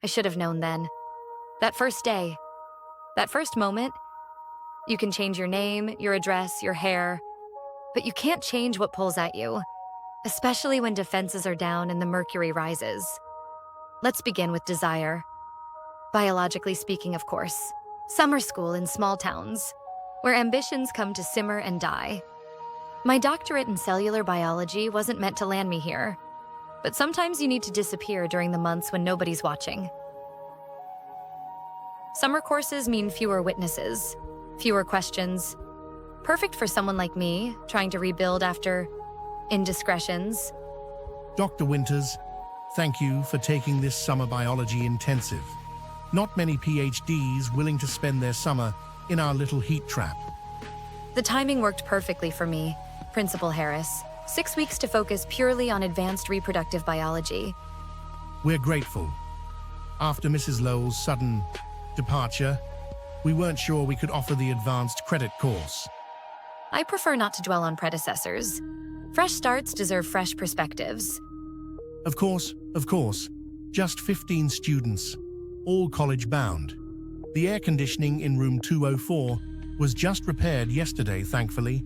I should have known then. That first day, that first moment, you can change your name, your address, your hair, but you can't change what pulls at you, especially when defenses are down and the mercury rises. Let's begin with desire. Biologically speaking, of course. Summer school in small towns, where ambitions come to simmer and die. My doctorate in cellular biology wasn't meant to land me here, but sometimes you need to disappear during the months when nobody's watching. Summer courses mean fewer witnesses, fewer questions. Perfect for someone like me, trying to rebuild after indiscretions. Dr. Winters, thank you for taking this summer biology intensive. Not many PhDs willing to spend their summer in our little heat trap. The timing worked perfectly for me, Principal Harris. 6 weeks to focus purely on advanced reproductive biology. We're grateful. After Mrs. Lowell's sudden departure, we weren't sure we could offer the advanced credit course. I prefer not to dwell on predecessors. Fresh starts deserve fresh perspectives. Of course. Just 15 students, all college-bound. The air conditioning in room 204 was just repaired yesterday, thankfully.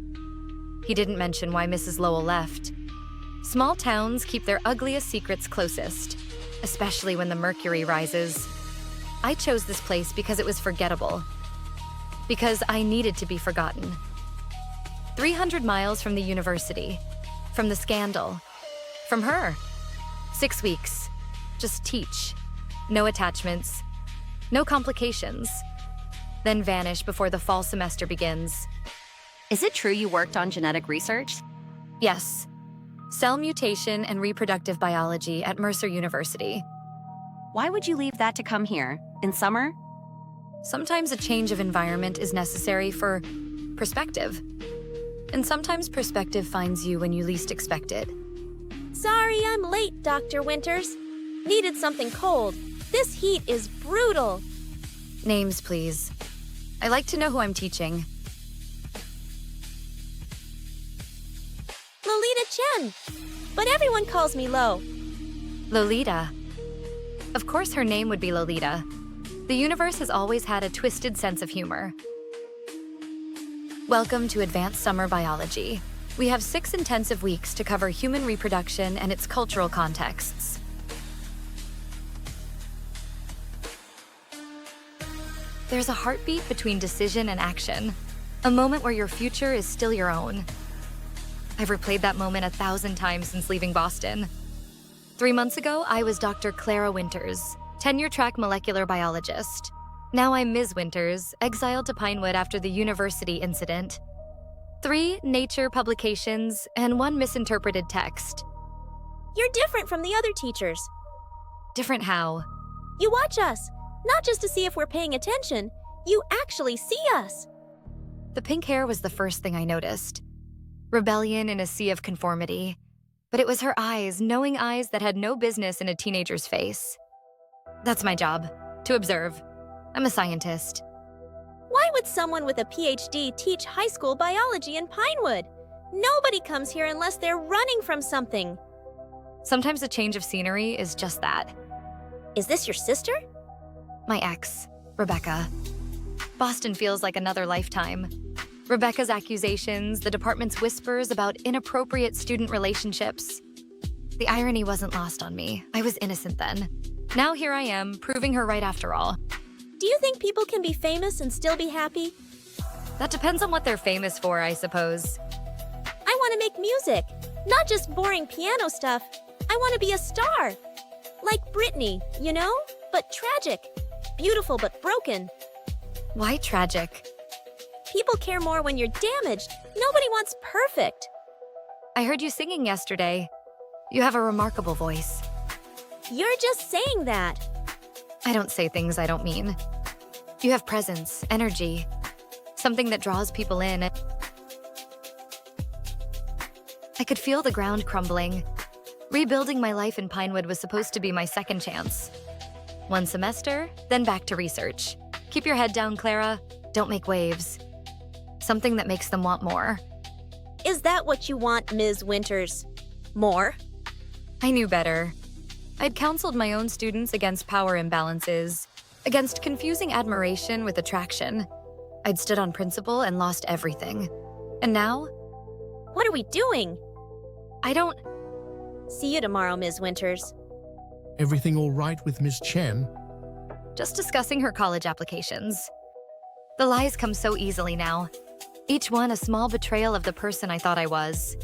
He didn't mention why Mrs. Lowell left. Small towns keep their ugliest secrets closest, especially when the mercury rises. I chose this place because it was forgettable. Because I needed to be forgotten. 300 miles from the university, from the scandal, from her. 6 weeks. Just teach. No attachments. No complications. Then vanish before the fall semester begins. Is it true you worked on genetic research? Yes. Cell mutation and reproductive biology at Mercer University. Why would you leave that to come here, in summer? Sometimes a change of environment is necessary for perspective. And sometimes perspective finds you when you least expect it. Sorry I'm late, Dr. Winters. Needed something cold. This heat is brutal. Names, please. I like to know who I'm teaching. Lolita Chen. But everyone calls me Lo. Lolita. Of course her name would be Lolita. The universe has always had a twisted sense of humor. Welcome to Advanced Summer Biology. We have 6 intensive weeks to cover human reproduction and its cultural contexts. There's a heartbeat between decision and action, a moment where your future is still your own. I've replayed that moment 1,000 times since leaving Boston. 3 months ago, I was Dr. Clara Winters, tenure-track molecular biologist. Now I'm Ms. Winters, exiled to Pinewood after the university incident. 3 Nature publications and 1 misinterpreted text. You're different from the other teachers. Different how? You watch us, not just to see if we're paying attention. You actually see us. The pink hair was the first thing I noticed. Rebellion in a sea of conformity. But it was her eyes, knowing eyes that had no business in a teenager's face. That's my job, to observe. I'm a scientist. Why would someone with a PhD teach high school biology in Pinewood? Nobody comes here unless they're running from something. Sometimes a change of scenery is just that. Is this your sister? My ex, Rebecca. Boston feels like another lifetime. Rebecca's accusations, the department's whispers about inappropriate student relationships. The irony wasn't lost on me. I was innocent then. Now here I am, proving her right after all. Do you think people can be famous and still be happy? That depends on what they're famous for, I suppose. I want to make music, not just boring piano stuff. I want to be a star. Like Britney, you know? But tragic. Beautiful but broken. Why tragic? People care more when you're damaged. Nobody wants perfect. I heard you singing yesterday. You have a remarkable voice. You're just saying that. I don't say things I don't mean. You have presence, energy, something that draws people in. I could feel the ground crumbling. Rebuilding my life in Pinewood was supposed to be my second chance. 1 semester, then back to research. Keep your head down, Clara. Don't make waves. Something that makes them want more. Is that what you want, Ms. Winters? More? I knew better. I'd counseled my own students against power imbalances, against confusing admiration with attraction. I'd stood on principle and lost everything. And now, What are we doing? I don't... See you tomorrow, Ms. Winters. Everything all right with Miss Chen? Just discussing her college applications. The lies come so easily now. Each one a small betrayal of the person I thought I was.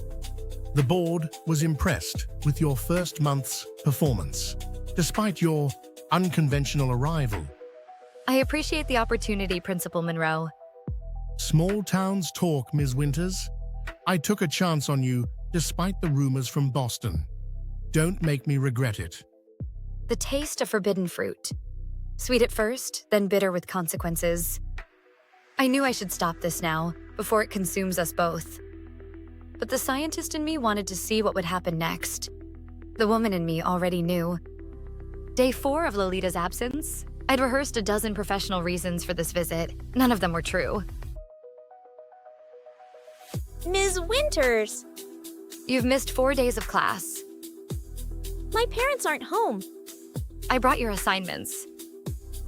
The board was impressed with your first month's performance, despite your unconventional arrival. I appreciate the opportunity, Principal Monroe. Small towns talk, Ms. Winters. I took a chance on you despite the rumors from Boston. Don't make me regret it. The taste of forbidden fruit. Sweet at first, then bitter with consequences. I knew I should stop this now, before it consumes us both. But the scientist in me wanted to see what would happen next. The woman in me already knew. Day 4 of Lolita's absence, I'd rehearsed a dozen professional reasons for this visit. None of them were true. Ms. Winters! You've missed 4 days of class. My parents aren't home. I brought your assignments.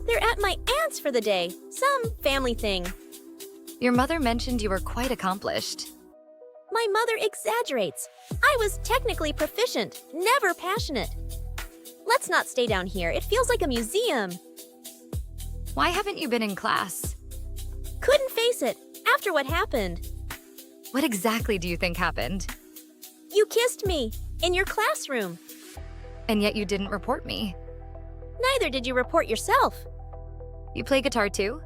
They're at my aunt's for the day. Some family thing. Your mother mentioned you were quite accomplished. My mother exaggerates. I was technically proficient, never passionate. Let's not stay down here. It feels like a museum. Why haven't you been in class? Couldn't face it after what happened. What exactly do you think happened? You kissed me in your classroom. And yet you didn't report me. Neither did you report yourself. You play guitar too?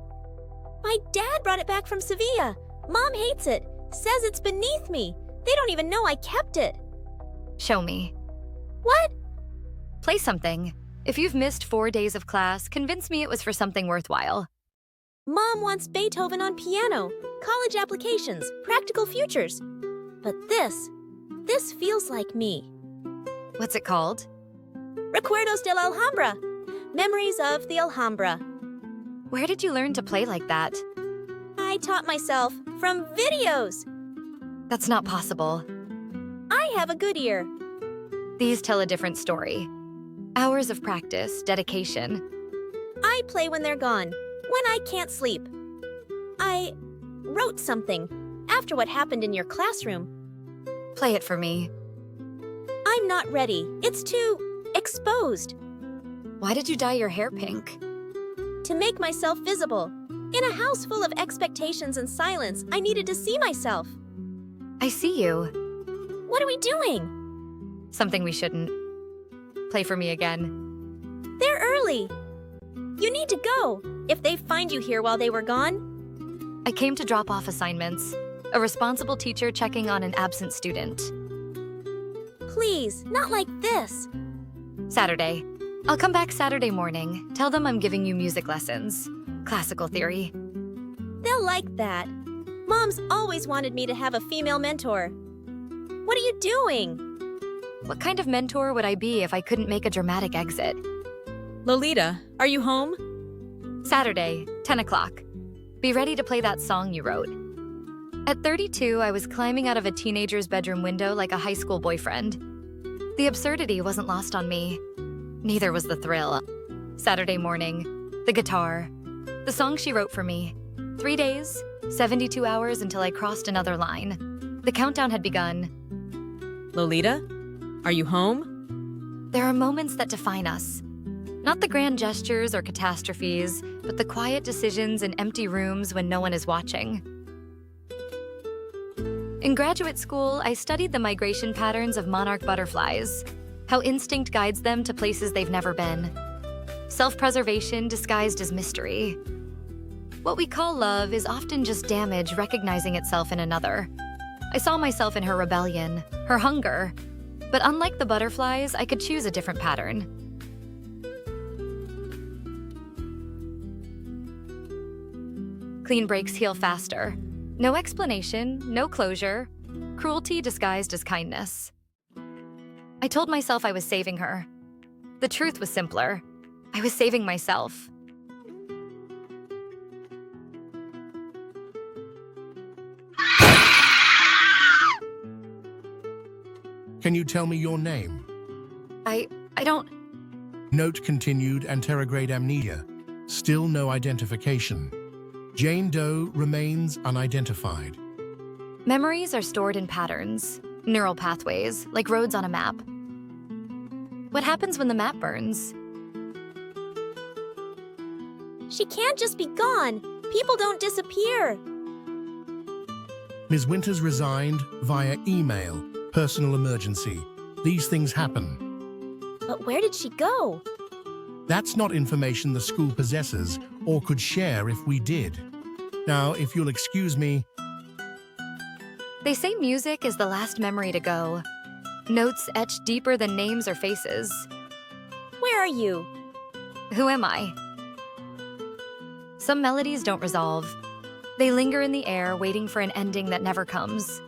My dad brought it back from Sevilla. Mom hates it. Says it's beneath me. They don't even know I kept it. Show me. What? Play something. If you've missed 4 days of class, convince me it was for something worthwhile. Mom wants Beethoven on piano, college applications, practical futures. But this feels like me. What's it called? Recuerdos de la Alhambra. Memories of the Alhambra. Where did you learn to play like that? I taught myself from videos. That's not possible. I have a good ear. These tell a different story. Hours of practice, dedication. I play when they're gone, when I can't sleep. I wrote something after what happened in your classroom. Play it for me. I'm not ready. It's too exposed. Why did you dye your hair pink? To make myself visible. In a house full of expectations and silence, I needed to see myself. I see you. What are we doing? Something we shouldn't. Play for me again. They're early. You need to go, if they find you here while they were gone. I came to drop off assignments. A responsible teacher checking on an absent student. Please, not like this. Saturday. I'll come back Saturday morning. Tell them I'm giving you music lessons. Classical theory. They'll like that. Mom's always wanted me to have a female mentor. What are you doing? What kind of mentor would I be if I couldn't make a dramatic exit? Lolita, are you home? Saturday, 10 o'clock. Be ready to play that song you wrote. At 32, I was climbing out of a teenager's bedroom window like a high school boyfriend. The absurdity wasn't lost on me. Neither was the thrill. Saturday morning, the guitar, the song she wrote for me. 3 days, 72 hours until I crossed another line. The countdown had begun. Lolita, are you home? There are moments that define us. Not the grand gestures or catastrophes, but the quiet decisions in empty rooms when no one is watching. In graduate school, I studied the migration patterns of monarch butterflies, how instinct guides them to places they've never been. Self-preservation disguised as mystery. What we call love is often just damage recognizing itself in another. I saw myself in her rebellion, her hunger. But unlike the butterflies, I could choose a different pattern. Clean breaks heal faster. No explanation, no closure. Cruelty disguised as kindness. I told myself I was saving her. The truth was simpler. I was saving myself. Can you tell me your name? I don't... Note continued anterograde amnesia. Still no identification. Jane Doe remains unidentified. Memories are stored in patterns, neural pathways, like roads on a map. What happens when the map burns? She can't just be gone. People don't disappear. Ms. Winters resigned via email. Personal emergency. These things happen. But where did she go? That's not information the school possesses or could share if we did. Now, if you'll excuse me, They say music is the last memory to go. Notes etched deeper than names or faces. Where are you? Who am I? Some melodies don't resolve. They linger in the air, waiting for an ending that never comes.